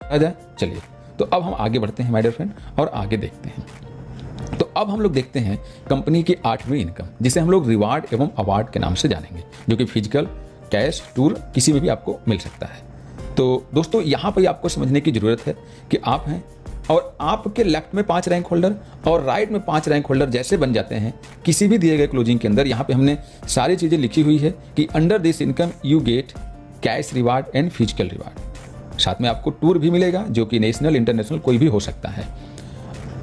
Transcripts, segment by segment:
आ जाए। चलिए, तो अब हम आगे बढ़ते हैं माय डियर फ्रेंड और आगे देखते हैं। तो अब हम लोग देखते हैं कंपनी की 8वीं इनकम, जिसे हम लोग रिवार्ड एवं अवार्ड के नाम से जानेंगे, जो कि फिजिकल, कैश, टूर किसी में भी आपको मिल सकता है। तो दोस्तों, यहाँ पर आपको समझने की ज़रूरत है कि आप हैं और आपके लेफ्ट में 5 रैंक होल्डर और राइट में 5 रैंक होल्डर जैसे बन जाते हैं किसी भी दिए गए क्लोजिंग के अंदर। यहाँ पे हमने सारी चीज़ें लिखी हुई है कि under this income you get cash reward and physical reward. साथ में आपको टूर भी मिलेगा, जो कि नेशनल, इंटरनेशनल कोई भी हो सकता है।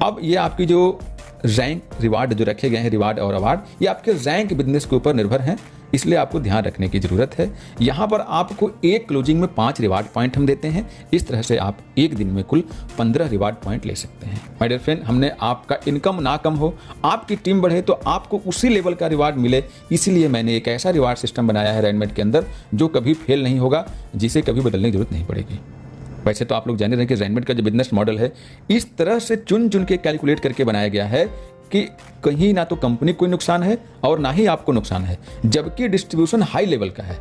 अब ये आपकी जो रैंक रिवार्ड जो रखे गए हैं, रिवार्ड और अवार्ड, ये आपके रैंक बिजनेस के ऊपर निर्भर हैं, इसलिए आपको ध्यान रखने की ज़रूरत है। यहाँ पर आपको एक क्लोजिंग में 5 रिवार्ड पॉइंट हम देते हैं। इस तरह से आप एक दिन में कुल 15 रिवार्ड पॉइंट ले सकते हैं। माय डियर फ्रेंड, हमने आपका इनकम ना कम हो, आपकी टीम बढ़े तो आपको उसी लेवल का रिवार्ड मिले, इसीलिए मैंने एक ऐसा रिवार्ड सिस्टम बनाया है रैनमेट के अंदर जो कभी फेल नहीं होगा, जिसे कभी बदलने की जरूरत नहीं पड़ेगी। वैसे तो आप लोग जान रहे हैं कि रैनमेट का जो बिजनेस मॉडल है इस तरह से चुन चुन के कैलकुलेट करके बनाया गया है कि कहीं ना तो कंपनी को नुकसान है और ना ही आपको नुकसान है, जबकि डिस्ट्रीब्यूशन हाई लेवल का है।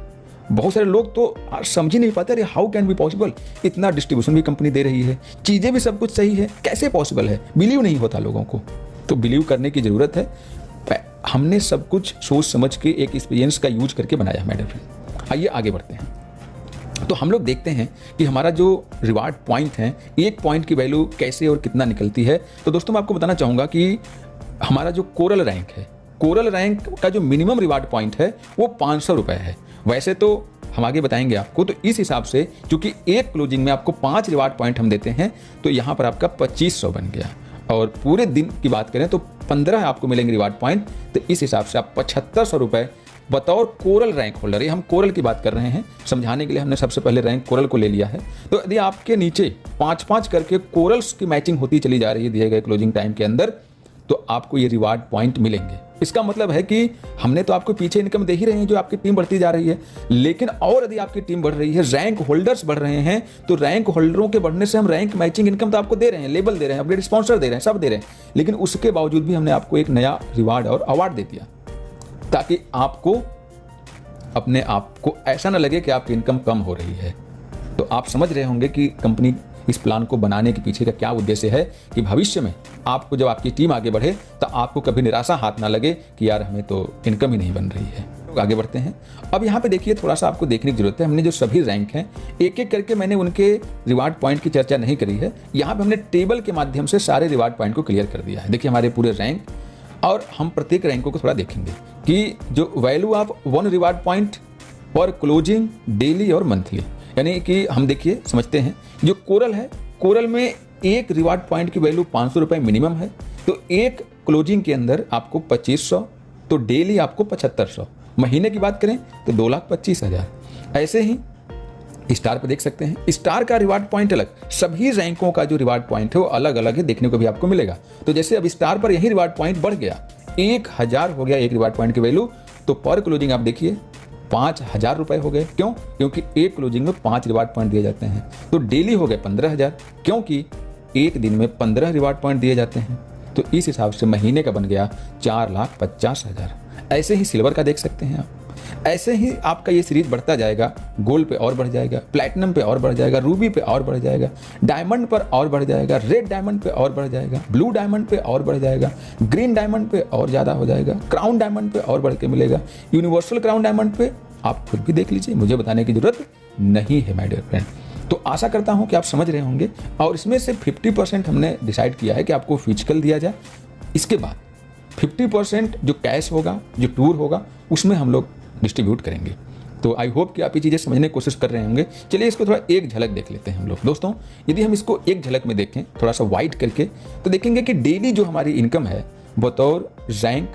बहुत सारे लोग तो समझ ही नहीं पाते, अरे हाउ कैन बी पॉसिबल, इतना डिस्ट्रीब्यूशन भी कंपनी दे रही है, चीज़ें भी सब कुछ सही है, कैसे पॉसिबल है, बिलीव नहीं होता लोगों को। तो बिलीव करने की ज़रूरत है। हमने सब कुछ सोच समझ के एक एक्सपीरियंस का यूज करके बनाया मैडम फ्रेंड। आइए आगे बढ़ते हैं। तो हम लोग देखते हैं कि हमारा जो रिवार्ड पॉइंट है, एक पॉइंट की वैल्यू कैसे और कितना निकलती है। तो दोस्तों, मैं आपको बताना चाहूँगा कि हमारा जो कोरल रैंक है, कोरल रैंक का जो मिनिमम रिवार्ड पॉइंट है वो 500 रुपये है। वैसे तो हम आगे बताएंगे आपको। तो इस हिसाब से चूंकि एक क्लोजिंग में आपको 5 रिवार्ड पॉइंट हम देते हैं, तो यहाँ पर आपका 2500 बन गया। और पूरे दिन की बात करें तो 15 आपको मिलेंगे रिवार्ड पॉइंट। तो इस हिसाब से आप 7500 रुपये बतौर कोरल रैंक होल्डर, ये हम कोरल की बात कर रहे हैं, समझाने के लिए हमने सबसे पहले रैंक कोरल को ले लिया है। तो यदि आपके नीचे 5-5 करके कोरल्स की मैचिंग होती चली जा रही है दिए गए क्लोजिंग टाइम के अंदर, तो आपको ये रिवार्ड पॉइंट मिलेंगे। इसका मतलब है कि हमने तो आपको पीछे इनकम दे ही रहे हैं जो आपकी टीम बढ़ती जा रही है, लेकिन और यदि आपकी टीम बढ़ रही है, रैंक होल्डर्स बढ़ रहे हैं, तो रैंक होल्डरों के बढ़ने से हम रैंक मैचिंग इनकम तो आपको दे रहे हैं, लेबल दे रहे हैं, अपडेट स्पॉन्सर दे रहे हैं, सब दे रहे हैं, लेकिन उसके बावजूद भी हमने आपको एक नया रिवार्ड और अवार्ड दे दिया, ताकि आपको अपने आप को ऐसा ना लगे कि आपकी इनकम कम हो रही है। तो आप समझ रहे होंगे कि कंपनी इस प्लान को बनाने के पीछे का क्या उद्देश्य है, कि भविष्य में आपको जब आपकी टीम आगे बढ़े तो आपको कभी निराशा हाथ ना लगे कि यार हमें तो इनकम ही नहीं बन रही है। लोग आगे बढ़ते हैं। अब यहाँ पे देखिए, थोड़ा सा आपको देखने की जरूरत है। हमने जो सभी रैंक हैं एक एक करके, मैंने उनके रिवार्ड पॉइंट की चर्चा नहीं करी है। यहाँ पे हमने टेबल के माध्यम से सारे रिवार्ड पॉइंट को क्लियर कर दिया है। देखिए हमारे पूरे रैंक, और हम प्रत्येक रैंकों को थोड़ा देखेंगे कि जो वैल्यू ऑफ 1 रिवार्ड पॉइंट पर क्लोजिंग, डेली और मंथली, यानी कि हम देखिए समझते हैं, जो कोरल है, कोरल में एक रिवार्ड पॉइंट की वैल्यू 500 रुपये मिनिमम है। तो एक क्लोजिंग के अंदर आपको 2500, तो डेली आपको 7500, महीने की बात करें तो 2,25,000। ऐसे ही स्टार पे देख सकते हैं, स्टार का रिवार्ड पॉइंट अलग, सभी रैंकों का जो रिवार्ड पॉइंट है वो अलग अलग है, देखने को भी आपको मिलेगा। तो जैसे अब स्टार पर यही रिवार्ड पॉइंट बढ़ गया, 1000 हो गया एक रिवार्ड पॉइंट की वैल्यू, तो पर क्लोजिंग आप देखिए 5,000 रुपये हो गए। क्यों? क्योंकि एक क्लोजिंग में 5 रिवार्ड पॉइंट दिए जाते हैं। तो डेली हो गए 15,000, क्योंकि एक दिन में 15 रिवार्ड पॉइंट दिए जाते हैं। तो इस हिसाब से महीने का बन गया 4,50,000। ऐसे ही सिल्वर का देख सकते हैं आप, ऐसे ही आपका ये सीरीज बढ़ता जाएगा, गोल्ड पे और बढ़ जाएगा, प्लैटिनम पे और बढ़ जाएगा, रूबी पे और बढ़ जाएगा, डायमंड पर और बढ़ जाएगा, रेड डायमंड पे और बढ़ जाएगा, ब्लू डायमंड पे और बढ़ जाएगा, ग्रीन डायमंड पे और ज़्यादा हो जाएगा, क्राउन डायमंड पे और बढ़ के मिलेगा, यूनिवर्सल क्राउन डायमंड पे आप खुद भी देख लीजिए, मुझे बताने की जरूरत नहीं है माय डियर फ्रेंड। तो आशा करता हूँ कि आप समझ रहे होंगे। और इसमें से 50% हमने डिसाइड किया है कि आपको फिजिकल दिया जाए, इसके बाद 50% जो कैश होगा, जो टूर होगा, उसमें हम लोग डिस्ट्रीब्यूट करेंगे। तो आई होप कि आप ये चीज़ें समझने की कोशिश कर रहे होंगे। चलिए इसको थोड़ा एक झलक देख लेते हैं हम लोग। दोस्तों, यदि हम इसको एक झलक में देखें, थोड़ा सा वाइट करके, तो देखेंगे कि डेली जो हमारी इनकम है बतौर रैंक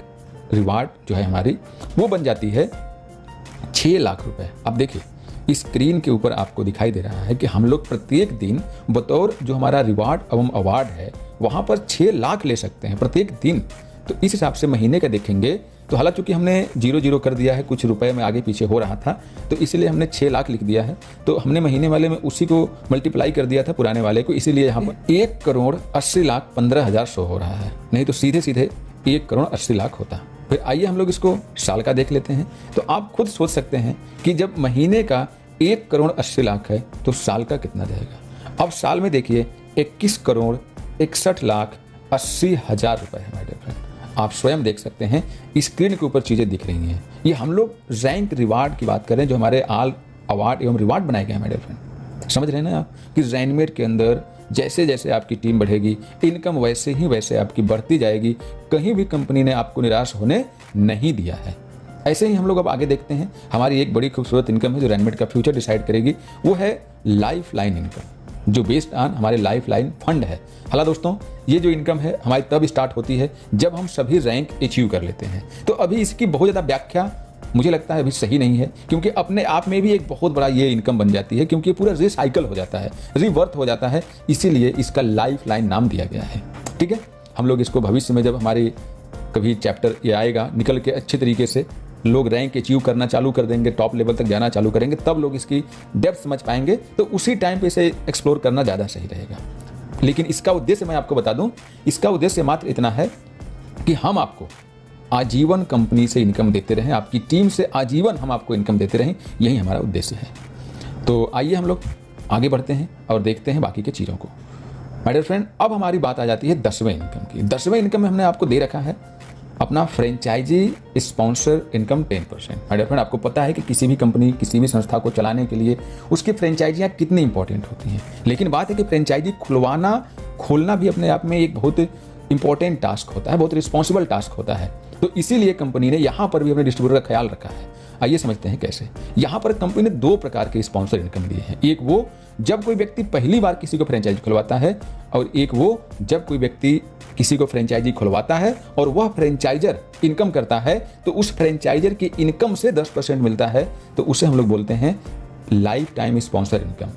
रिवार्ड जो है हमारी, वो बन जाती है 6 लाख रुपए। अब देखिए स्क्रीन के ऊपर आपको दिखाई दे रहा है कि हम लोग प्रत्येक दिन बतौर जो हमारा रिवार्ड एवं अवार्ड है वहाँ पर 6 लाख ले सकते हैं प्रत्येक दिन। तो इस हिसाब से महीने का देखेंगे तो हालांकि चूंकि हमने 0-0 कर दिया है, कुछ रुपए में आगे पीछे हो रहा था, तो इसलिए हमने 6 लाख लिख दिया है। तो हमने महीने वाले में उसी को मल्टीप्लाई कर दिया था पुराने वाले को, इसीलिए यहाँ पर 1,80,15,000 शो हो रहा है, नहीं तो सीधे सीधे 1,80,00,000 होता। फिर आइए हम लोग इसको साल का देख लेते हैं। तो आप खुद सोच सकते हैं कि जब महीने का 1,80,00,000 है तो साल का कितना जाएगा। अब साल में देखिए 21,61,80,000 रुपए है माय डियर फ्रेंड। आप स्वयं देख सकते हैं स्क्रीन के ऊपर चीज़ें दिख रही हैं। ये हम लोग रैंक रिवार्ड की बात करें, जो हमारे ऑल अवार्ड एवं रिवार्ड बनाए गए हैं माय डियर फ्रेंड। समझ रहे हैं ना आप कि रैनमेट के अंदर जैसे जैसे आपकी टीम बढ़ेगी, इनकम वैसे ही वैसे आपकी बढ़ती जाएगी। कहीं भी कंपनी ने आपको निराश होने नहीं दिया है। ऐसे ही हम लोग अब आगे देखते हैं। हमारी एक बड़ी खूबसूरत इनकम है जो रैनमेट का फ्यूचर डिसाइड करेगी, वो है लाइफ लाइन इनकम, जो बेस्ड ऑन हमारे लाइफ लाइन फंड है। हाला दोस्तों, ये जो इनकम है हमारी तब स्टार्ट होती है जब हम सभी रैंक अचीव कर लेते हैं। तो अभी इसकी बहुत ज़्यादा व्याख्या मुझे लगता है अभी सही नहीं है, क्योंकि अपने आप में भी एक बहुत बड़ा ये इनकम बन जाती है, क्योंकि पूरा रिसाइकल हो जाता है, रिवर्थ हो जाता है। इसीलिए इसका लाइफ लाइन नाम दिया गया है। ठीक है, हम लोग इसको भविष्य में जब हमारी कभी चैप्टर ये आएगा निकल के अच्छे तरीके से लोग रैंक अचीव करना चालू कर देंगे, टॉप लेवल तक जाना चालू करेंगे, तब लोग इसकी डेप्थ समझ पाएंगे। तो उसी टाइम पे इसे एक्सप्लोर करना ज़्यादा सही रहेगा। लेकिन इसका उद्देश्य मैं आपको बता दूं, इसका उद्देश्य मात्र इतना है कि हम आपको आजीवन कंपनी से इनकम देते रहें, आपकी टीम से आजीवन हम आपको इनकम देते रहें, यही हमारा उद्देश्य है। तो आइए हम लोग आगे बढ़ते हैं और देखते हैं बाकी के चीज़ों को। माय डियर फ्रेंड, अब हमारी बात आ जाती है 10वें इनकम की। 10वें इनकम में हमने आपको दे रखा है अपना franchise sponsor income 10%। My dear friend, आपको पता है कि किसी भी कंपनी, किसी भी संस्था को चलाने के लिए उसकी फ्रेंचाइजियाँ कितनी इंपॉर्टेंट होती हैं। लेकिन बात है कि फ्रेंचाइजी खोलना भी अपने आप में एक बहुत इंपॉर्टेंट टास्क होता है, बहुत रिस्पॉन्सिबल टास्क होता है। तो इसीलिए कंपनी ने यहाँ पर भी अपने डिस्ट्रीब्यूटर का ख्याल रखा है। आइए समझते हैं कैसे। यहाँ पर कंपनी ने 2 प्रकार के स्पॉन्सर इनकम दिए हैं। एक वो जब कोई व्यक्ति पहली बार किसी को फ्रेंचाइजी खुलवाता है, और एक वो जब कोई व्यक्ति किसी को फ्रेंचाइजी खुलवाता है और वह फ्रेंचाइजर इनकम करता है, तो उस फ्रेंचाइजर की इनकम से 10% मिलता है, तो उसे हम लोग बोलते हैं लाइफ टाइम स्पॉन्सर इनकम।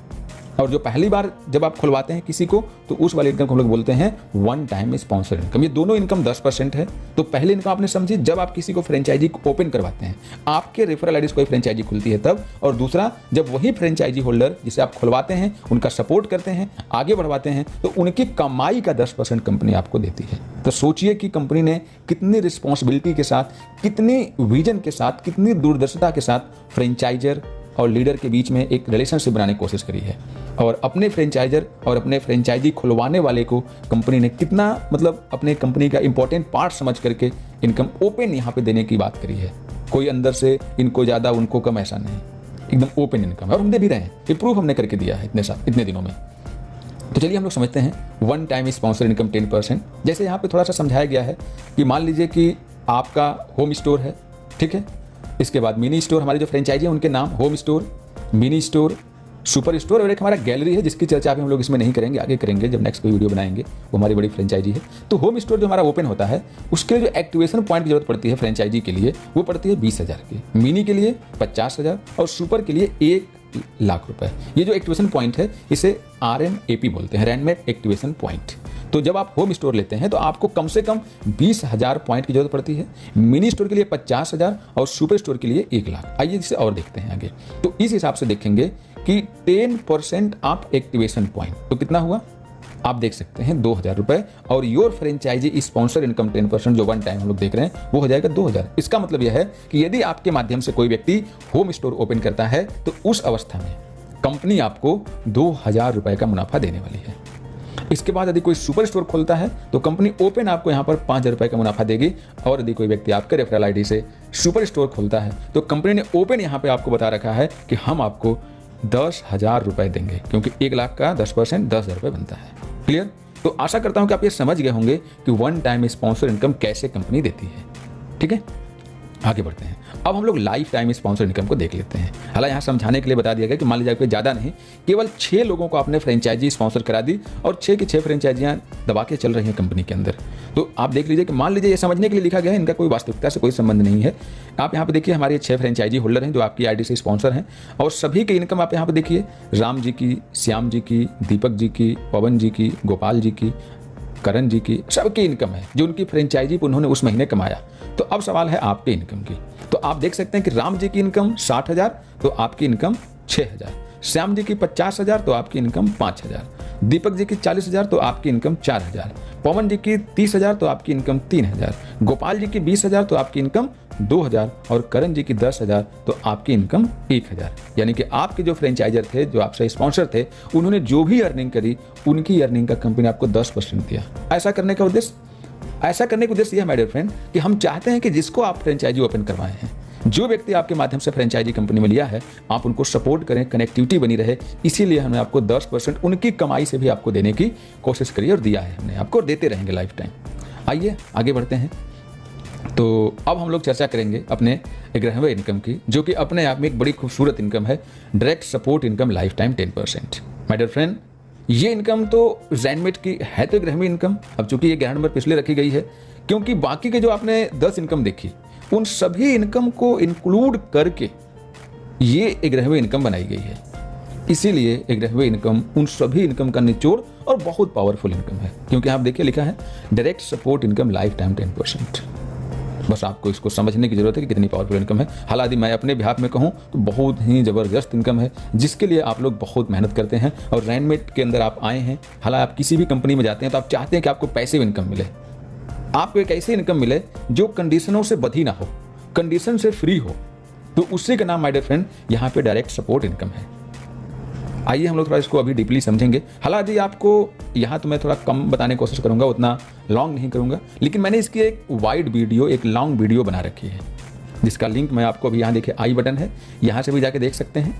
और जो पहली बार जब आप खुलवाते हैं किसी को, तो उस वाले इनकम को हम लोग बोलते हैं वन टाइम स्पॉन्सर इनकम। ये दोनों इनकम 10% है। तो पहले इनकम आपने समझी जब आप किसी को फ्रेंचाइजी ओपन करवाते हैं, आपके रेफरल आईडी से कोई फ्रेंचाइजी खुलती है तब, और दूसरा जब वही फ्रेंचाइजी होल्डर जिसे आप खुलवाते हैं उनका सपोर्ट करते हैं, आगे बढ़वाते हैं, तो उनकी कमाई का 10% कंपनी आपको देती है। तो सोचिए कि कंपनी ने कितनी रिस्पॉन्सिबिलिटी के साथ, कितनी विजन के साथ, कितनी दूरदर्शिता के साथ फ्रेंचाइजर और लीडर के बीच में एक रिलेशनशिप बनाने की कोशिश करी है। और अपने फ्रेंचाइजर और अपने फ्रेंचाइजी खुलवाने वाले को कंपनी ने कितना अपने कंपनी का इंपॉर्टेंट पार्ट समझ करके इनकम ओपन यहाँ पे देने की बात करी है। कोई अंदर से इनको ज़्यादा उनको कम ऐसा नहीं, एकदम ओपन इनकम है। और हम दे भी रहे हैं, ये प्रूफ हमने करके दिया है इतने दिनों में। तो चलिए हम लोग समझते हैं वन टाइम स्पॉन्सर इनकम 10%। जैसे यहाँ पे थोड़ा सा समझाया गया है कि मान लीजिए कि आपका होम स्टोर है, ठीक है, इसके बाद मिनी स्टोर, हमारी जो फ्रेंचाइजी है उनके नाम home store, mini store, super store, और एक हमारा गैलरी है जिसकी चर्चा अभी हम लोग इसमें नहीं करेंगे, आगे करेंगे जब नेक्स्ट कोई वीडियो बनाएंगे। वो हमारी बड़ी फ्रेंचाइजी है। तो होम स्टोर जो हमारा ओपन होता है उसके लिए जो एक्टिवेशन पॉइंट की जरूरत पड़ती है फ्रेंचाइजी के लिए, वो पड़ती है 20,000 की, मिनी के लिए 50,000 और सुपर के लिए 1,00,000 रुपए। ये जो एक्टिवेशन पॉइंट है इसे RMAP बोलते हैं, रैनमेट एक्टिवेशन पॉइंट। तो जब आप होम स्टोर लेते हैं तो आपको कम से कम 20,000 पॉइंट की जरूरत पड़ती है, मिनी स्टोर के लिए 50,000 और सुपर स्टोर के लिए 1,00,000। आइए इसे और देखते हैं आगे। तो इस हिसाब से देखेंगे कि 10% ऑफ एक्टिवेशन पॉइंट तो कितना हुआ, आप देख सकते हैं 2,000 रुपए। और योर फ्रेंचाइजी स्पॉन्सर इनकम 10% जो वन टाइम हम लोग देख रहे हैं वो हो जाएगा 2,000। इसका मतलब यह है कि यदि आपके माध्यम से कोई व्यक्ति होम स्टोर ओपन करता है तो उस अवस्था में कंपनी आपको 2,000 रुपए का मुनाफा देने वाली है। इसके बाद यदि कोई सुपर स्टोर खोलता है तो कंपनी ओपन आपको यहाँ पर 5,000 रुपए का मुनाफा देगी। और यदि कोई व्यक्ति आपके रेफरल आईडी से सुपर स्टोर खोलता है तो कंपनी ने ओपन यहाँ पे आपको बता रखा है कि हम आपको 10,000 रुपए देंगे, क्योंकि 1,00,000 का 10% 10,000 रुपए बनता है। क्लियर? तो आशा करता हूँ कि आप ये समझ गए होंगे कि वन टाइम स्पॉन्सर इनकम कैसे कंपनी देती है। ठीक है, आगे बढ़ते हैं। अब हम लोग लाइफ टाइम स्पॉन्सर इनकम को देख लेते हैं। हालांकि यहाँ समझाने के लिए बता दिया गया कि मान लीजिए ज़्यादा नहीं, केवल 6 लोगों को आपने फ्रेंचाइजी स्पॉन्सर करा दी और 6 की 6 फ्रेंचाइजियाँ दबा के चल रही हैं कंपनी के अंदर। तो आप देख लीजिए कि मान लीजिए ये समझने के लिए लिखा गया है, इनका कोई वास्तविकता से कोई संबंध नहीं है। आप यहाँ पे देखिए हमारे 6 फ्रेंचाइजी होल्डर हैं जो आपकी आईडी से स्पॉन्सर हैं, और सभी की इनकम आप यहाँ पे देखिए, राम जी की, श्याम जी की, दीपक जी की, पवन जी की, गोपाल जी की, करण जी की, सबकी इनकम है जो उनकी फ्रेंचाइजी पर उन्होंने उस महीने कमाया। तो अब सवाल है आपके इनकम की। तो आप देख सकते हैं कि राम जी की इनकम 60,000 तो आपकी इनकम 6,000, श्याम जी की 50,000 तो आपकी इनकम 5,000, दीपक जी की 40,000 तो आपकी इनकम 4,000, पवन जी की 30,000 तो आपकी इनकम 3,000, गोपाल जी की 20,000 तो आपकी इनकम 2,000 और करण जी की 10,000 तो आपकी इनकम 1,000। यानी कि आपके जो फ्रेंचाइजर थे, जो आपसे स्पॉन्सर थे, उन्होंने जो भी अर्निंग करी उनकी अर्निंग का कंपनी आपको 10% दिया। ऐसा करने का उद्देश्य यह है माय डियर फ्रेंड कि हम चाहते हैं कि जिसको आप फ्रेंचाइजी ओपन करवाए हैं, जो व्यक्ति आपके माध्यम से फ्रेंचाइजी कंपनी में लिया है, आप उनको सपोर्ट करें, कनेक्टिविटी बनी रहे। इसीलिए हमने आपको 10% उनकी कमाई से भी आपको देने की कोशिश करी और दिया है, हमने आपको देते रहेंगे लाइफ टाइम। आइए आगे बढ़ते हैं। तो अब हम लोग चर्चा करेंगे अपने 11वें इनकम की, जो कि अपने आप में एक बड़ी खूबसूरत इनकम है, direct support income life time 10%। My dear friend, ये इनकम तो ज़ैनमेट की है तो 11वीं इनकम। अब चूंकि ये 11 नंबर पे इसलिए रखी गई है क्योंकि बाकी के जो आपने 10 इनकम देखी, उन सभी इनकम को इंक्लूड करके ये 11वीं इनकम बनाई गई है। इसीलिए 11वीं इनकम उन सभी इनकम का निचोड़ और बहुत पावरफुल इनकम है, क्योंकि आप देखिए लिखा है direct support income life time 10%। बस आपको इसको समझने की जरूरत है कि कितनी पावरफुल इनकम है। हालांकि मैं अपने बिहाफ में कहूँ तो बहुत ही ज़बरदस्त इनकम है, जिसके लिए आप लोग बहुत मेहनत करते हैं। और ज़ैनमेट के अंदर आप आए हैं, हालांकि आप किसी भी कंपनी में जाते हैं तो आप चाहते हैं कि आपको पैसिव इनकम मिले, आपको एक ऐसी इनकम मिले जो कंडीशनों से बधी ना हो, कंडीशन से फ्री हो। तो उसी का नाम माय डियर फ्रेंड यहाँ पे डायरेक्ट सपोर्ट इनकम है। आइए हम लोग थोड़ा इसको अभी डीपली समझेंगे। हालांकि आपको यहाँ तो मैं थोड़ा कम बताने की कोशिश करूंगा, उतना लॉन्ग नहीं करूंगा, लेकिन मैंने इसकी एक वाइड वीडियो, एक लॉन्ग वीडियो बना रखी है, जिसका लिंक मैं आपको अभी यहाँ देखिए आई बटन है, यहाँ से भी जाके देख सकते हैं।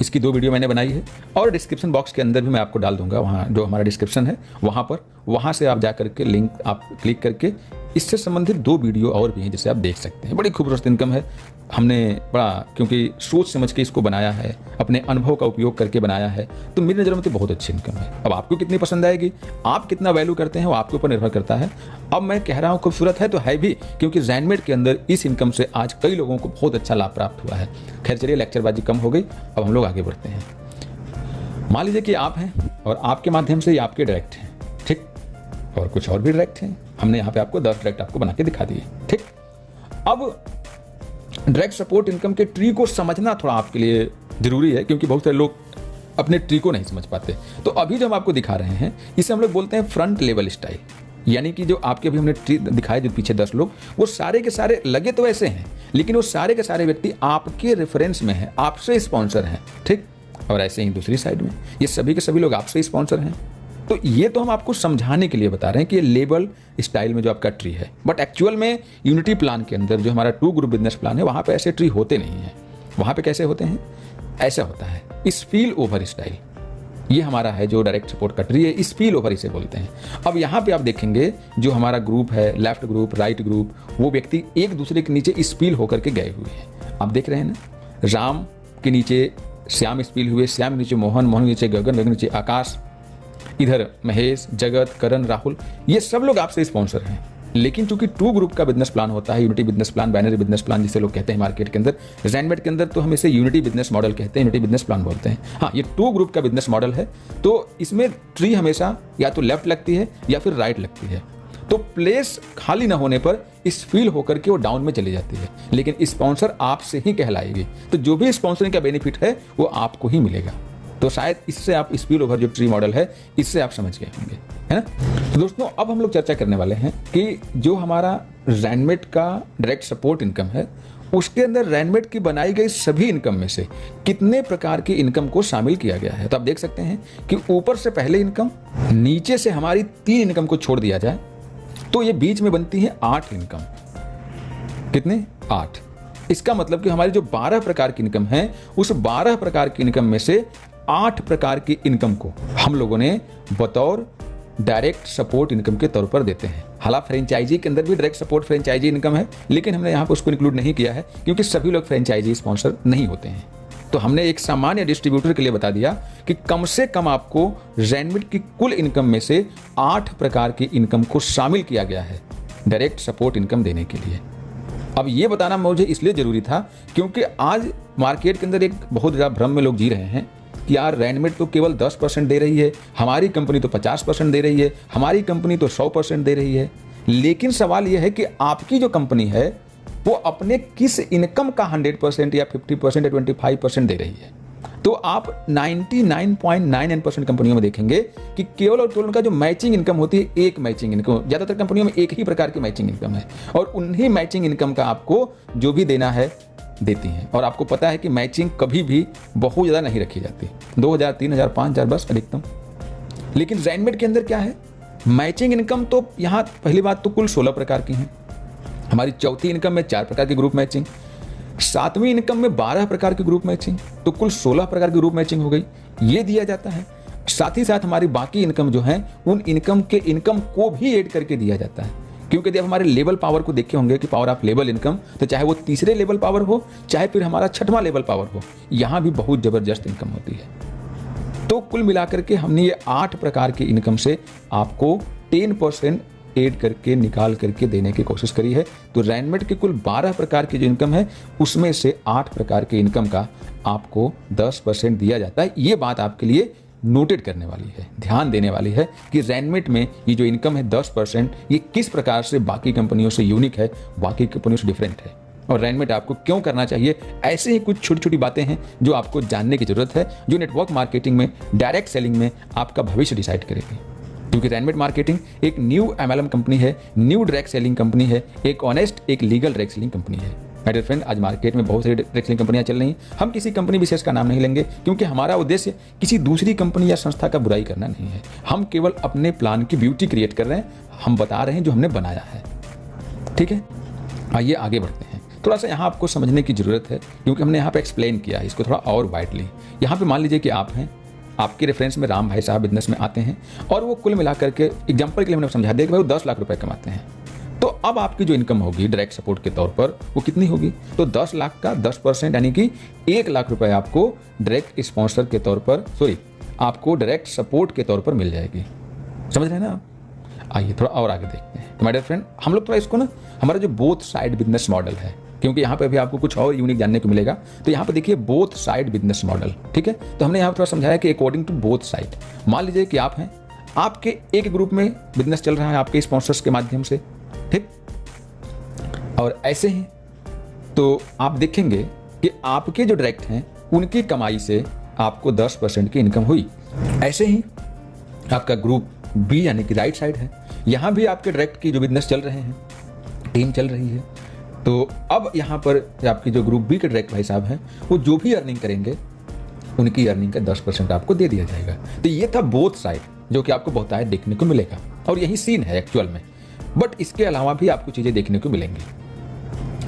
इसकी 2 वीडियो मैंने बनाई है और डिस्क्रिप्शन बॉक्स के अंदर भी मैं आपको डाल दूंगा, वहाँ जो हमारा डिस्क्रिप्शन है वहाँ से आप जा करके लिंक आप क्लिक करके इससे संबंधित 2 वीडियो और भी हैं जिसे आप देख सकते हैं। बड़ी खूबसूरत इनकम है, हमने बड़ा क्योंकि सोच समझ के इसको बनाया है, अपने अनुभव का उपयोग करके बनाया है, तो मेरी नज़र में तो बहुत अच्छी इनकम है। अब आपको कितनी पसंद आएगी, आप कितना वैल्यू करते हैं, वो आपके ऊपर निर्भर करता है। अब मैं कह रहा हूँ खूबसूरत है तो है भी, क्योंकि ज़ैनमेट के अंदर इस इनकम से आज कई लोगों को बहुत अच्छा लाभ प्राप्त हुआ है। खैर चलिए, लेक्चरबाजी कम हो गई, अब हम लोग आगे बढ़ते हैं। मान लीजिए कि आप हैं और आपके माध्यम से ये आपके डायरेक्ट हैं, ठीक, और कुछ और भी डायरेक्ट हैं। हमने यहाँ पे आपको 10 डायरेक्ट आपको बना के दिखा दिए, ठीक। अब डायरेक्ट सपोर्ट इनकम के ट्री को समझना थोड़ा आपके लिए जरूरी है, क्योंकि बहुत सारे लोग अपने ट्री को नहीं समझ पाते। तो अभी जो हम आपको दिखा रहे हैं इसे हम लोग बोलते हैं फ्रंट लेवल स्टाइल। यानी कि जो आपके अभी हमने ट्री दिखाए, जो पीछे 10 लोग, वो सारे के सारे लगे तो ऐसे हैं, लेकिन वो सारे के सारे व्यक्ति आपके रेफरेंस में हैं, आपसे स्पॉन्सर हैं, ठीक। और ऐसे ही दूसरी साइड में ये सभी के सभी लोग आपसे स्पॉन्सर हैं। तो ये तो हम आपको समझाने के लिए बता रहे हैं कि ये लेवल स्टाइल में जो आपका ट्री है, बट एक्चुअल में यूनिटी प्लान के अंदर जो हमारा 2 ग्रुप बिजनेस प्लान है, वहाँ पे ऐसे ट्री होते नहीं हैं। वहाँ पे कैसे होते हैं, ऐसा होता है स्पिल ओवर स्टाइल। ये हमारा है जो डायरेक्ट सपोर्ट का ट्री है, स्पिल ओवर इसे बोलते हैं। अब यहाँ पे आप देखेंगे जो हमारा ग्रुप है, लेफ्ट ग्रुप, राइट ग्रुप, वो व्यक्ति एक दूसरे के नीचे स्पिल होकर के गए हुए हैं। आप देख रहे हैं ना, राम के नीचे श्याम स्पिल हुए, श्याम के नीचे मोहन, मोहन के नीचे गगन, गगन के नीचे आकाश, इधर महेश, जगत, करण, राहुल, ये सब लोग आपसे स्पॉन्सर हैं। लेकिन चूंकि 2 ग्रुप का बिजनेस प्लान होता है, unity business plan, binary business plan जिसे लोग कहते हैं मार्केट के अंदर, ज़ैनमेट के अंदर तो हम इसे यूनिटी बिजनेस मॉडल कहते हैं, यूनिटी बिजनेस प्लान बोलते हैं। हाँ, ये 2 ग्रुप का बिजनेस मॉडल है, तो इसमें ट्री हमेशा या तो लेफ्ट लगती है या फिर राइट लगती है। तो प्लेस खाली ना होने पर इस फील होकर के वो डाउन में चली जाती है, लेकिन स्पॉन्सर आपसे ही कहलाएगी। तो जो भी स्पॉन्सरिंग का बेनिफिट है वो आपको ही मिलेगा। तो शायद इससे आप स्पिल ओवर जो ट्री मॉडल है, इससे आप समझ गए होंगे, है ना। तो दोस्तों, अब हम लोग चर्चा करने वाले हैं कि जो हमारा ज़ैनमेट का डायरेक्ट सपोर्ट इनकम है, उसके अंदर ज़ैनमेट की बनाई गई सभी इनकम में से कितने प्रकार की इनकम को शामिल किया गया है। तो आप देख सकते हैं कि ऊपर से पहले इनकम, नीचे से हमारी 3 इनकम को छोड़ दिया जाए तो ये बीच में बनती है 8 इनकम। कितने? 8। इसका मतलब कि हमारी जो 12 प्रकार की इनकम है, उस 12 प्रकार की इनकम में से 8 प्रकार की इनकम को हम लोगों ने बतौर डायरेक्ट सपोर्ट इनकम के तौर पर देते हैं। हालांकि फ्रेंचाइजी के अंदर भी डायरेक्ट सपोर्ट फ्रेंचाइजी इनकम है, लेकिन हमने यहाँ पर उसको इंक्लूड नहीं किया है क्योंकि सभी लोग फ्रेंचाइजी स्पॉन्सर नहीं होते हैं। तो हमने एक सामान्य डिस्ट्रीब्यूटर के लिए बता दिया कि कम से कम आपको ज़ैनमेट की कुल इनकम में से 8 प्रकार की इनकम को शामिल किया गया है डायरेक्ट सपोर्ट इनकम देने के लिए। अब ये बताना मुझे इसलिए ज़रूरी था क्योंकि आज मार्केट के अंदर एक बहुत ज़्यादा भ्रम में लोग जी रहे हैं कि यार ज़ैनमेट तो केवल 10% दे रही है, हमारी कंपनी तो 50% दे रही है, हमारी कंपनी तो 100% दे रही है। लेकिन सवाल यह है कि आपकी जो कंपनी है वो अपने किस इनकम का 100% या 50% या 25% दे रही है। तो आप 99.99% कंपनियों में देखेंगे कि केवल और केवल उनका जो मैचिंग इनकम होती है, एक मैचिंग इनकम, ज़्यादातर कंपनियों में एक ही प्रकार की मैचिंग इनकम है और उन्हीं मैचिंग इनकम का आपको जो भी देना है देती हैं। और आपको पता है कि मैचिंग कभी भी बहुत ज़्यादा नहीं रखी जाती, 2000, 3000, 5000 बस अधिकतम। लेकिन रैनमेड के अंदर क्या है, मैचिंग इनकम तो यहाँ पहली बात तो कुल 16 प्रकार की हैं। हमारी चौथी इनकम में 4 प्रकार की ग्रुप मैचिंग, सातवीं इनकम में 12 प्रकार की ग्रुप मैचिंग, तो कुल 16 प्रकार की ग्रुप मैचिंग हो गई, ये दिया जाता है। साथ ही साथ हमारी बाकी इनकम जो है उन इनकम को भी ऐड करके दिया जाता है। क्योंकि जब हमारे लेवल पावर को देखे होंगे कि पावर ऑफ लेवल इनकम, तो चाहे वो तीसरे लेवल पावर हो चाहे फिर हमारा छठवां लेवल पावर हो, यहाँ भी बहुत जबरदस्त इनकम होती है। तो कुल मिलाकर के हमने ये 8 प्रकार की इनकम से आपको 10% ऐड करके निकाल करके देने की कोशिश करी है। तो रैनमेड के कुल 12 प्रकार की जो इनकम है उसमें से 8 प्रकार की इनकम का आपको 10% दिया जाता है। ये बात आपके लिए नोटेड करने वाली है, ध्यान देने वाली है कि रैनमेड में ये जो इनकम है 10%, ये किस प्रकार से बाकी कंपनियों से यूनिक है, बाकी कंपनियों से डिफरेंट है और रैनमेड आपको क्यों करना चाहिए। ऐसे ही कुछ छोटी छोटी बातें हैं जो आपको जानने की जरूरत है, जो नेटवर्क मार्केटिंग में, डायरेक्ट सेलिंग में आपका भविष्य डिसाइड करेगी। क्योंकि रैनमेड मार्केटिंग एक न्यू MLM कंपनी है, न्यू डायरेक्ट सेलिंग कंपनी है, एक ऑनेस्ट, एक लीगल डायरेक्ट सेलिंग कंपनी है। माय डियर फ्रेंड, आज मार्केट में बहुत सारी डायरेक्ट सेलिंग कंपनियां चल रही हैं। हम किसी कंपनी विशेष का नाम नहीं लेंगे क्योंकि हमारा उद्देश्य किसी दूसरी कंपनी या संस्था का बुराई करना नहीं है। हम केवल अपने प्लान की ब्यूटी क्रिएट कर रहे हैं, हम बता रहे हैं जो हमने बनाया है। ठीक है, आइए आगे बढ़ते हैं। थोड़ा सा यहाँ आपको समझने की जरूरत है क्योंकि हमने यहाँ पे एक्सप्लेन किया है इसको थोड़ा और वाइडली। यहाँ पे मान लीजिए कि आप हैं, आपके रेफरेंस में राम भाई साहब बिजनेस में आते हैं और वो कुल मिलाकर के एग्जांपल के लिए हमने समझा दिया कि भाई वो 10 लाख रुपए कमाते हैं। तो अब आपकी जो इनकम होगी डायरेक्ट सपोर्ट के तौर पर वो कितनी होगी, तो 10 लाख का 10% यानी कि 1 लाख रुपए आपको डायरेक्ट स्पॉन्सर के तौर पर, आपको डायरेक्ट सपोर्ट के तौर पर मिल जाएगी। समझ रहे हैं ना आप। आइए थोड़ा और आगे देखते हैं। तो माय डियर फ्रेंड, हम लोग थोड़ा इसको ना, हमारा जो बोथ साइड बिजनेस मॉडल है, क्योंकि यहाँ पे भी आपको कुछ और यूनिक जानने को मिलेगा। तो यहाँ पे देखिए बोथ साइड बिजनेस मॉडल, ठीक है। तो हमने यहाँ पे थोड़ा समझाया कि अकॉर्डिंग टू बोथ साइड। मान लीजिए कि आप हैं, आपके एक ग्रुप में बिजनेस चल रहा है आपके स्पॉन्सर्स के माध्यम से, ठीक, और ऐसे ही तो आप देखेंगे कि आपके जो डायरेक्ट हैं उनकी कमाई से आपको 10% की इनकम हुई। ऐसे ही आपका ग्रुप बी यानी कि राइट साइड है, यहाँ भी आपके डायरेक्ट की जो बिजनेस चल रहे हैं, टीम चल रही है। तो अब यहाँ पर आपकी जो ग्रुप बी के डायरेक्ट भाई साहब हैं वो जो भी अर्निंग करेंगे उनकी अर्निंग का 10% आपको दे दिया जाएगा। तो ये था बोथ साइड जो कि आपको बहुत आए देखने को मिलेगा और यही सीन है एक्चुअल में। बट इसके अलावा भी आपको चीज़ें देखने को मिलेंगी,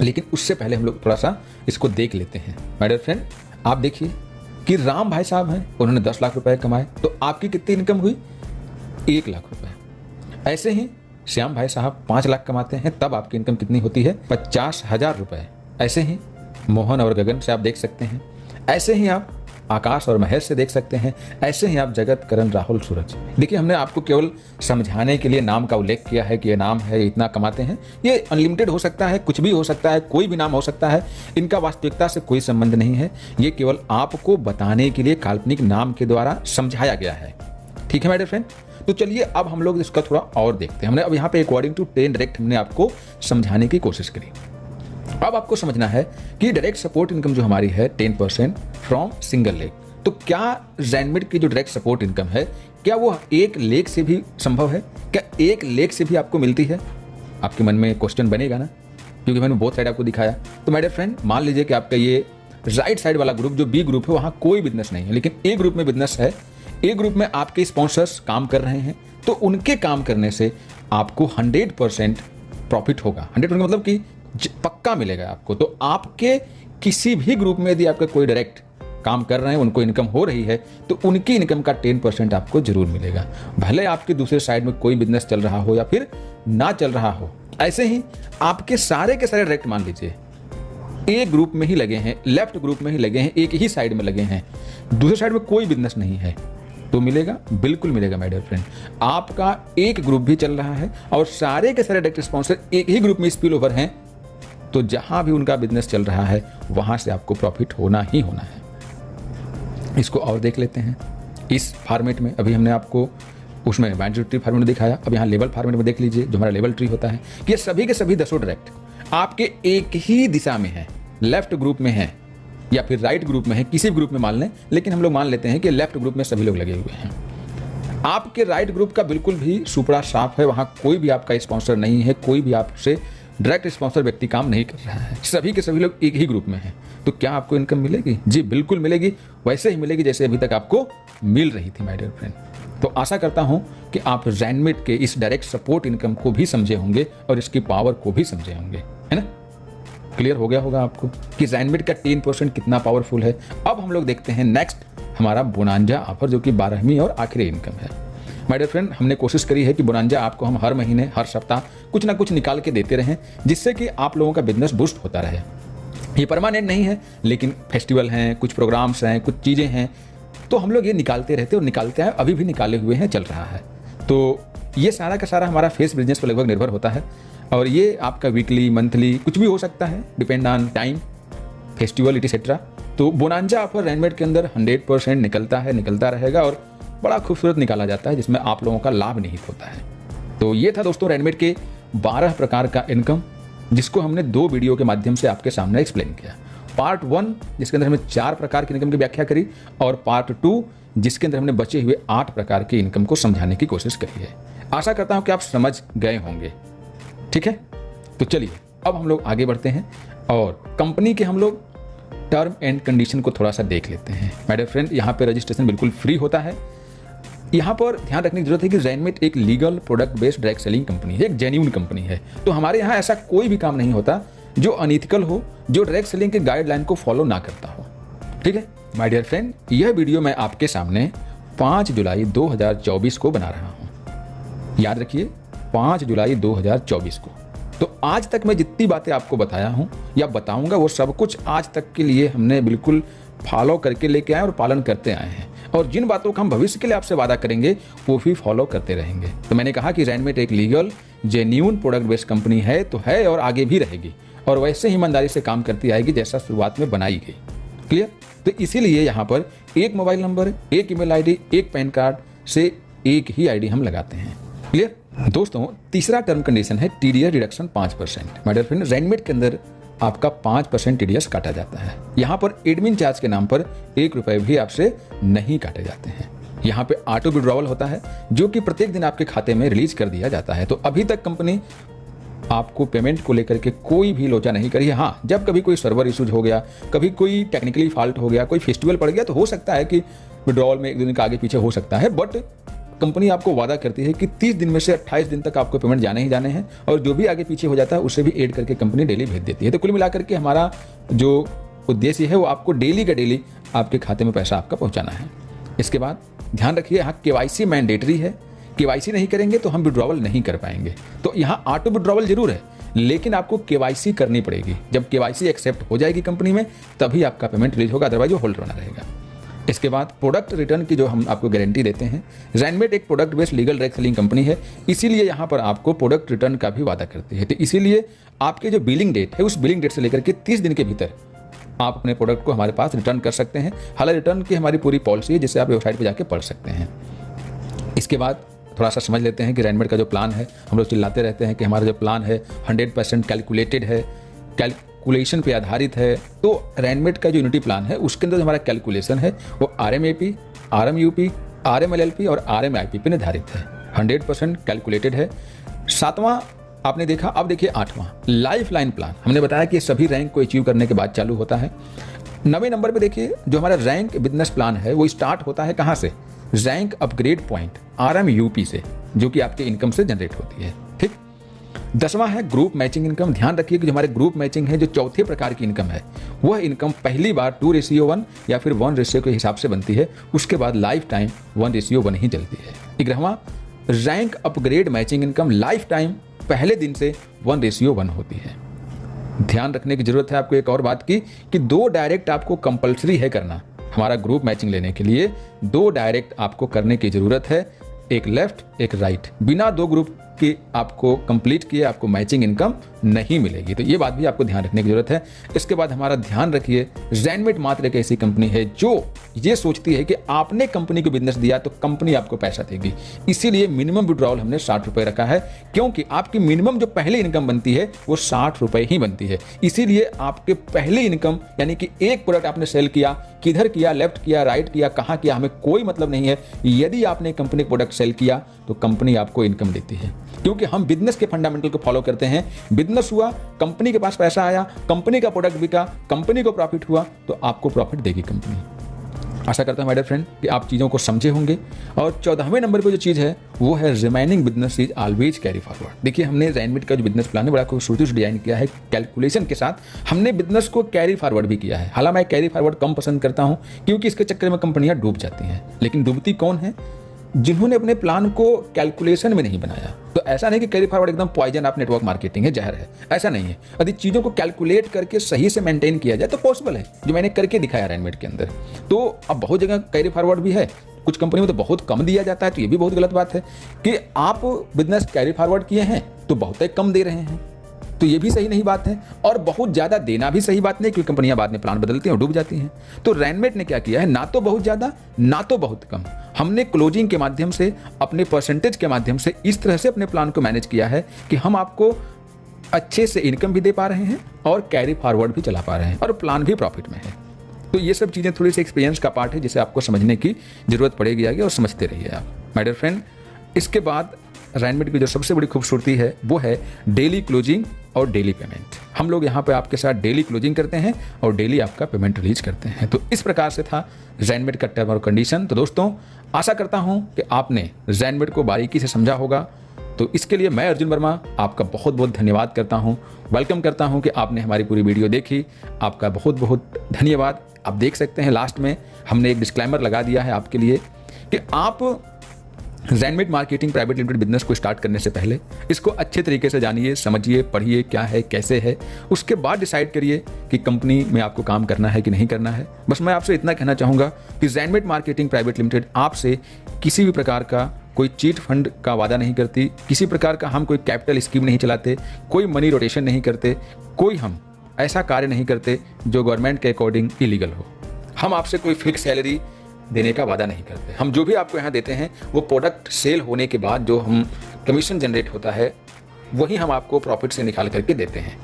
लेकिन उससे पहले हम लोग थोड़ा सा इसको देख लेते हैं। माय डियर फ्रेंड, आप देखिए कि राम भाई साहब हैं, उन्होंने 10 लाख रुपए कमाए, तो आपकी कितनी इनकम हुई, 1 लाख रुपए। ऐसे ही श्याम भाई साहब 5 लाख कमाते हैं, तब आपकी इनकम कितनी होती है, 50,000 रुपए। ऐसे ही मोहन और गगन से आप देख सकते हैं, ऐसे ही आप आकाश और महेश से देख सकते हैं, ऐसे ही आप जगत, करण, राहुल, सूरज। देखिए हमने आपको केवल समझाने के लिए नाम का उल्लेख किया है कि ये नाम है, इतना कमाते हैं। ये अनलिमिटेड हो सकता है, कुछ भी हो सकता है, कोई भी नाम हो सकता है, इनका वास्तविकता से कोई संबंध नहीं है। ये केवल आपको बताने के लिए काल्पनिक नाम के द्वारा समझाया गया है। ठीक है माय डियर फ्रेंड, तो चलिए अब हम लोग इसका थोड़ा और देखते हैं। हमने अब यहाँ पे अकॉर्डिंग टू 10 डायरेक्ट हमने आपको समझाने की कोशिश करी। अब आपको समझना है कि डायरेक्ट सपोर्ट इनकम जो हमारी है 10% फ्रॉम सिंगल लेग। तो क्या रैनमेड की जो डायरेक्ट सपोर्ट इनकम है, क्या वो 1 लेग से भी संभव है, क्या 1 लेग से भी आपको मिलती है? आपके मन में क्वेश्चन बनेगा ना, क्योंकि मैंने बोथ साइड आपको दिखाया। तो माय डियर फ्रेंड, मान लीजिए कि आपका ये राइट साइड वाला ग्रुप जो बी ग्रुप है, वहाँ कोई बिजनेस नहीं है, लेकिन ए ग्रुप में बिजनेस है। ए ग्रुप में आपके स्पॉन्सर्स काम कर रहे हैं, तो उनके काम करने से आपको 100% प्रॉफिट होगा। 100% मतलब कि पक्का मिलेगा आपको। तो आपके किसी भी ग्रुप में यदि आपका कोई डायरेक्ट काम कर रहे हैं, उनको इनकम हो रही है, तो उनकी इनकम का 10% आपको जरूर मिलेगा, भले आपके दूसरे साइड में कोई बिजनेस चल रहा हो या फिर ना चल रहा हो। ऐसे ही आपके सारे के सारे डायरेक्ट मान लीजिए ए ग्रुप में ही लगे हैं, लेफ्ट ग्रुप में ही लगे हैं, एक ही साइड में लगे हैं, दूसरे साइड में कोई बिजनेस नहीं है, तो मिलेगा, बिल्कुल मिलेगा माय डियर फ्रेंड। आपका एक ग्रुप भी चल रहा है और सारे के सारे डायरेक्ट स्पॉन्सर एक ही ग्रुप में स्पिल ओवर हैं, तो जहां भी उनका बिजनेस चल रहा है वहां से आपको प्रॉफिट होना ही होना है। इसको और देख लेते हैं इस फॉर्मेट में। अभी हमने आपको उसमें बाइनरी ट्री फॉर्मेट में दिखाया, अब यहाँ लेवल फॉर्मेट में देख लीजिए जो हमारा लेवल ट्री होता है। ये सभी के सभी 10 डायरेक्ट आपके एक ही दिशा में है, लेफ्ट ग्रुप में है, या फिर राइट ग्रुप में है, किसी भी ग्रुप में मान लें, लेकिन हम लोग मान लेते हैं कि लेफ्ट ग्रुप में सभी लोग लगे हुए हैं। आपके राइट ग्रुप का बिल्कुल भी सुपड़ा साफ है, वहाँ कोई भी आपका स्पॉन्सर नहीं है, कोई भी आपसे डायरेक्ट स्पॉन्सर व्यक्ति काम नहीं कर रहा है, सभी के सभी लोग एक ही ग्रुप में हैं। तो क्या आपको इनकम मिलेगी? जी बिल्कुल मिलेगी, वैसे ही मिलेगी जैसे अभी तक आपको मिल रही थी माय डियर फ्रेंड। तो आशा करता हूं कि आप ज़ेनमेट के इस डायरेक्ट सपोर्ट इनकम को भी समझे होंगे और इसकी पावर को भी समझे होंगे, है ना? क्लियर हो गया होगा आपको कि ज़ेनमेट का 10% कितना पावरफुल है। अब हम लोग देखते हैं नेक्स्ट हमारा बोनांजा ऑफर, जो कि 12वीं और आखिरी इनकम है। माय डियर फ्रेंड, हमने कोशिश करी है कि बोनांजा आपको हम हर महीने हर सप्ताह कुछ ना कुछ निकाल के देते रहें, जिससे कि आप लोगों का बिजनेस बूस्ट होता रहे। ये परमानेंट नहीं है, लेकिन फेस्टिवल हैं, कुछ प्रोग्राम्स हैं, कुछ चीज़ें हैं, तो हम लोग ये निकालते रहते और निकालते हैं, अभी भी निकाले हुए हैं, चल रहा है। तो ये सारा का सारा हमारा फेस बिजनेस पर लगभग निर्भर होता है, और ये आपका वीकली, मंथली कुछ भी हो सकता है, depend on time, festival etcetera. तो बोनांजा ऑफर ज़ेनमेट के अंदर 100% निकलता है, निकलता रहेगा, और बड़ा खूबसूरत निकाला जाता है, जिसमें आप लोगों का लाभ निहित होता है। तो ये था दोस्तों ज़ेनमेट के 12 प्रकार का इनकम, जिसको हमने 2 वीडियो के माध्यम से आपके सामने एक्सप्लेन किया। पार्ट 1 जिसके अंदर हमने 4 प्रकार की इनकम की व्याख्या करी, और पार्ट 2 जिसके अंदर हमने बचे हुए 8 प्रकार की इनकम को समझाने की कोशिश करी है। आशा करता हूं कि आप समझ गए होंगे। ठीक है, तो चलिए अब हम लोग आगे बढ़ते हैं और कंपनी के हम लोग टर्म एंड कंडीशन को थोड़ा सा देख लेते हैं। माय डियर फ्रेंड, यहाँ पे रजिस्ट्रेशन बिल्कुल फ्री होता है। यहाँ पर ध्यान रखने की जरूरत है कि ज़ेनमेट एक legal product based direct selling company है, एक जेन्युइन कंपनी है। तो हमारे यहाँ ऐसा कोई भी काम नहीं होता जो अनइथिकल हो, जो डायरेक्ट सेलिंग के गाइडलाइन को फॉलो ना करता हो। ठीक है माय डियर फ्रेंड, यह वीडियो मैं आपके सामने 5 जुलाई 2024 को बना रहा हूँ। याद रखिए 5 जुलाई 2024 को। तो आज तक मैं जितनी बातें आपको बताया हूँ या बताऊंगा, वो सब कुछ आज तक के लिए हमने बिल्कुल फॉलो करके लेके आए और पालन करते आए हैं, और जिन बातों का हम भविष्य के लिए आपसे वादा करेंगे वो भी फॉलो करते रहेंगे। तो मैंने कहा कि ज़ेनमेट एक legal genuine product based company है, तो है और आगे भी रहेगी, और वैसे ही ईमानदारी से काम करती आएगी जैसा शुरुआत में बनाई गई। क्लियर? तो इसीलिए यहाँ पर एक मोबाइल नंबर, एक ईमेल आईडी, एक पैन कार्ड से एक ही आईडी हम लगाते हैं। क्लियर दोस्तों? तीसरा टर्म कंडीशन है TDS deduction 5%। My dear friend, Zenmate के अंदर आपका 5% टीडीएस काटा जाता है। यहाँ पर एडमिन चार्ज के नाम पर 1 रुपये भी आपसे नहीं काटे जाते हैं। यहाँ पे ऑटो विड्रॉवल होता है, जो कि प्रत्येक दिन आपके खाते में रिलीज कर दिया जाता है। तो अभी तक कंपनी आपको पेमेंट को लेकर के कोई भी लोचा नहीं करी है। हाँ, जब कभी कोई सर्वर इश्यूज हो गया, कभी कोई टेक्निकली फॉल्ट हो गया, कोई फेस्टिवल पड़ गया, तो हो सकता है कि विड्रॉवल में 1 दिन का आगे पीछे हो सकता है, बट कंपनी आपको वादा करती है कि 30 दिन में से 28 दिन तक आपको पेमेंट जाने ही जाने हैं, और जो भी आगे पीछे हो जाता है उसे भी ऐड करके कंपनी डेली भेज देती है। तो कुल मिलाकर के हमारा जो उद्देश्य है वो आपको डेली का डेली आपके खाते में पैसा आपका पहुंचाना है। इसके बाद ध्यान रखिए, यहाँ केवाईसी मैंडेटरी है। केवाईसी नहीं करेंगे तो हम विड्रॉवल नहीं कर पाएंगे। तो यहाँ ऑटो विड्रॉवल जरूर है, लेकिन आपको केवाईसी करनी पड़ेगी। जब केवाईसी एक्सेप्ट हो जाएगी कंपनी में, तभी आपका पेमेंट रिलीज होगा, अदरवाइज वो होल्ड बना रहेगा। इसके बाद प्रोडक्ट रिटर्न की जो हम आपको गारंटी देते हैं। ज़ेनमेट एक product based legal direct selling company है, इसीलिए यहाँ पर आपको प्रोडक्ट रिटर्न का भी वादा करती है। तो इसीलिए आपके जो बिलिंग डेट है, उस बिलिंग डेट से लेकर के 30 दिन के भीतर आप अपने प्रोडक्ट को हमारे पास रिटर्न कर सकते हैं। हालांकि रिटर्न की हमारी पूरी पॉलिसी है, जिसे आप वेबसाइट पर जाकर पढ़ सकते हैं। इसके बाद थोड़ा सा समझ लेते हैं कि ज़ेनमेट का जो प्लान है, हम लोग चिल्लाते रहते हैं कि हमारा जो प्लान है 100% कैलकुलेटेड है, कैलकुलेशन पे आधारित है। तो ज़ेनमेट का जो यूनिटी प्लान है, उसके अंदर जो हमारा कैलकुलेशन है वो RMAP, RMUP, RMLLP और RMIP पे निर्धारित है। 100% कैलकुलेटेड है। 7वां आपने देखा, अब देखिए 8वां लाइफ लाइन प्लान। हमने बताया कि सभी रैंक को अचीव करने के बाद चालू होता है। 9वें नंबर पे देखिए, जो हमारा रैंक बिजनेस प्लान है वो स्टार्ट होता है कहाँ से? रैंक अपग्रेड पॉइंट RMUP से, जो कि आपके इनकम से जनरेट होती है। ठीक। 10वां है ग्रुप मैचिंग इनकम। ध्यान रखिए कि जो हमारे ग्रुप मैचिंग है, जो चौथे प्रकार की इनकम है, वह इनकम पहली बार 2:1 या फिर 1 के हिसाब से बनती है। उसके बाद लाइफ टाइम 1:1 ही चलती है। 11वां rank upgrade matching income, life time पहले दिन से 1:1 होती है। ध्यान रखने की जरूरत है आपको एक और बात की कि 2 डायरेक्ट आपको कंपलसरी है करना। हमारा ग्रुप मैचिंग लेने के लिए 2 डायरेक्ट आपको करने की जरूरत है, एक लेफ्ट एक राइट। बिना 2 ग्रुप कि आपको कंप्लीट किए आपको मैचिंग इनकम नहीं मिलेगी। तो ये बात भी आपको ध्यान रखने की जरूरत है। इसके बाद हमारा ध्यान रखिए, ज़ेनमेट मात्र एक ऐसी कंपनी है जो ये सोचती है कि आपने कंपनी को बिजनेस दिया तो कंपनी आपको पैसा देगी। इसीलिए मिनिमम विड्रॉल हमने 60 रुपये रखा है, क्योंकि आपकी मिनिमम जो पहले इनकम बनती है वो 60 रुपये ही बनती है। इसीलिए आपके पहले इनकम यानी कि एक प्रोडक्ट आपने सेल किया, किधर किया, लेफ्ट किया, राइट किया, कहाँ किया, हमें कोई मतलब नहीं है। यदि आपने कंपनी प्रोडक्ट सेल किया तो कंपनी आपको इनकम देती है, क्योंकि हम बिजनेस के फंडामेंटल को फॉलो करते हैं। बिजनेस हुआ, कंपनी के पास पैसा आया, कंपनी का प्रोडक्ट बिका, कंपनी को प्रॉफिट हुआ तो आपको प्रॉफिट देगी कंपनी। आशा करता हूं माय डियर फ्रेंड कि आप चीज़ों को समझे होंगे। और 14वें नंबर पे जो चीज़ है वो है remaining business is always carry forward. देखिए, हमने ज़ेनमेट का जो बिजनेस प्लान है बड़ा खूबसूरती से डिजाइन किया है। कैलकुलेशन के साथ हमने बिजनेस को कैरी फॉरवर्ड भी किया है। हालांकि मैं कैरी फॉरवर्ड कम पसंद करता हूं, क्योंकि इसके चक्कर में कंपनियां डूब जाती हैं। लेकिन डूबती कौन है? जिन्होंने अपने प्लान को कैलकुलेशन में नहीं बनाया। तो ऐसा नहीं कि कैरी फॉरवर्ड एकदम पॉइजन आप नेटवर्क मार्केटिंग है, जहर है, ऐसा नहीं है। यदि चीज़ों को कैलकुलेट करके सही से मेंटेन किया जाए तो पॉसिबल है, जो मैंने करके दिखाया ज़ेनमेट के अंदर। तो अब बहुत जगह कैरी फॉरवर्ड भी है, कुछ कंपनी में तो बहुत कम दिया जाता है। तो ये भी बहुत गलत बात है कि आप बिजनेस कैरी फॉरवर्ड किए हैं तो बहुत ही कम दे रहे हैं, तो ये भी सही नहीं बात है। और बहुत ज़्यादा देना भी सही बात नहीं, क्योंकि कंपनियां बाद में प्लान बदलती हैं और डूब जाती हैं। तो ज़ेनमेट ने क्या किया है, ना तो बहुत ज़्यादा ना तो बहुत कम, हमने क्लोजिंग के माध्यम से, अपने परसेंटेज के माध्यम से इस तरह से अपने प्लान को मैनेज किया है कि हम आपको अच्छे से इनकम भी दे पा रहे हैं और कैरी फॉरवर्ड भी चला पा रहे हैं और प्लान भी प्रॉफिट में है। तो ये सब चीज़ें थोड़ी सी एक्सपीरियंस का पार्ट है, जिसे आपको समझने की जरूरत पड़ेगी आगे, और समझते रहिए आप माय डियर फ्रेंड। इसके बाद ज़ेनमेट की जो सबसे बड़ी खूबसूरती है वो है डेली क्लोजिंग और डेली पेमेंट। हम लोग यहाँ पे आपके साथ डेली क्लोजिंग करते हैं और डेली आपका पेमेंट रिलीज करते हैं। तो इस प्रकार से था ज़ेनमेट का टर्म और कंडीशन। तो दोस्तों, आशा करता हूँ कि आपने ज़ेनमेट को बारीकी से समझा होगा। तो इसके लिए मैं अर्जुन वर्मा आपका बहुत बहुत धन्यवाद करता हूँ, वेलकम करता हूँ कि आपने हमारी पूरी वीडियो देखी। आपका बहुत बहुत धन्यवाद। आप देख सकते हैं लास्ट में हमने एक डिस्क्लेमर लगा दिया है आपके लिए कि आप ज़ेनमेट मार्केटिंग प्राइवेट लिमिटेड बिजनेस को स्टार्ट करने से पहले इसको अच्छे तरीके से जानिए, समझिए, पढ़िए क्या है, कैसे है। उसके बाद डिसाइड करिए कि कंपनी में आपको काम करना है कि नहीं करना है। बस मैं आपसे इतना कहना चाहूँगा कि ज़ेनमेट मार्केटिंग प्राइवेट लिमिटेड आपसे किसी भी प्रकार का कोई चीट फंड का वादा नहीं करती, किसी प्रकार का हम कोई कैपिटल स्कीम नहीं चलाते, कोई मनी रोटेशन नहीं करते, कोई हम ऐसा कार्य नहीं करते जो गवर्नमेंट के अकॉर्डिंग इलीगल हो। हम आपसे कोई फिक्स सैलरी देने का वादा नहीं करते। हम जो भी आपको यहाँ देते हैं वो प्रोडक्ट सेल होने के बाद जो हम कमीशन जनरेट होता है वही हम आपको प्रॉफिट से निकाल करके देते हैं,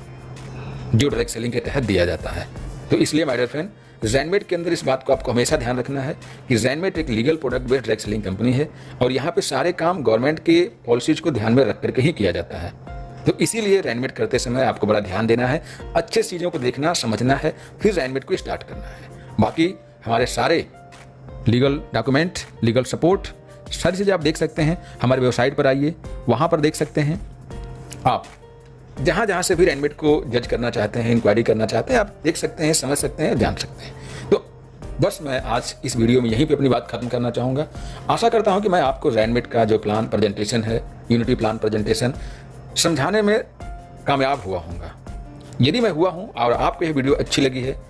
जो डायरेक्ट सेलिंग के तहत दिया जाता है। तो इसलिए माय डियर फ्रेंड, ज़ेनमेट के अंदर इस बात को आपको हमेशा ध्यान रखना है कि ज़ेनमेट एक legal product based direct selling company है और यहाँ पे सारे काम गवर्नमेंट के पॉलिसीज को ध्यान में रख करके ही किया जाता है। तो इसीलिए ज़ेनमेट करते समय आपको बड़ा ध्यान देना है, अच्छे चीज़ों को देखना, समझना है, फिर ज़ेनमेट को स्टार्ट करना है। बाकी हमारे सारे लीगल डॉक्यूमेंट, लीगल सपोर्ट, सारी चीज़ें आप देख सकते हैं हमारे वेबसाइट पर। आइए, वहाँ पर देख सकते हैं आप जहाँ जहाँ से भी ज़ेनमेट को जज करना चाहते हैं, इंक्वायरी करना चाहते हैं, आप देख सकते हैं, समझ सकते हैं, जान सकते हैं। तो बस मैं आज इस वीडियो में यहीं पे अपनी बात खत्म करना चाहूँगा। आशा करता हूँ कि मैं आपको ज़ेनमेट का जो प्लान प्रेजेंटेशन है, यूनिटी प्लान प्रेजेंटेशन, समझाने में कामयाब हुआ हूँगा। यदि मैं हुआ हूँ और आपको यह वीडियो अच्छी लगी है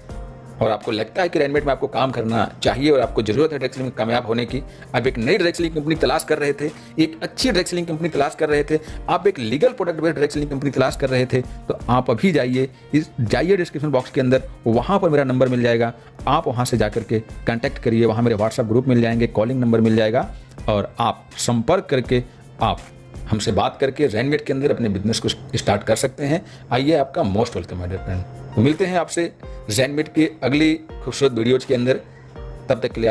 और आपको लगता है कि ज़ेनमेट में आपको काम करना चाहिए और आपको ज़रूरत है डायरेक्ट सेलिंग में कामयाब होने की, आप एक नई डायरेक्ट सेलिंग कंपनी तलाश कर रहे थे, एक अच्छी डायरेक्ट सेलिंग कंपनी तलाश कर रहे थे, आप एक legal product based direct selling company तलाश कर रहे थे, तो आप अभी जाइए डिस्क्रिप्शन बॉक्स के अंदर, वहाँ पर मेरा नंबर मिल जाएगा। आप वहाँ से जाकर के कॉन्टैक्ट करिए, वहाँ मेरे व्हाट्सएप ग्रुप मिल जाएंगे, कॉलिंग नंबर मिल जाएगा और आप संपर्क करके आप हमसे बात करके ज़ेनमेट के अंदर अपने बिजनेस को स्टार्ट कर सकते हैं। आइए, आपका most welcome my dear friend. तो मिलते हैं आपसे ज़ेनमेट के अगली खूबसूरत वीडियोज़ के अंदर। तब तक के लिए आप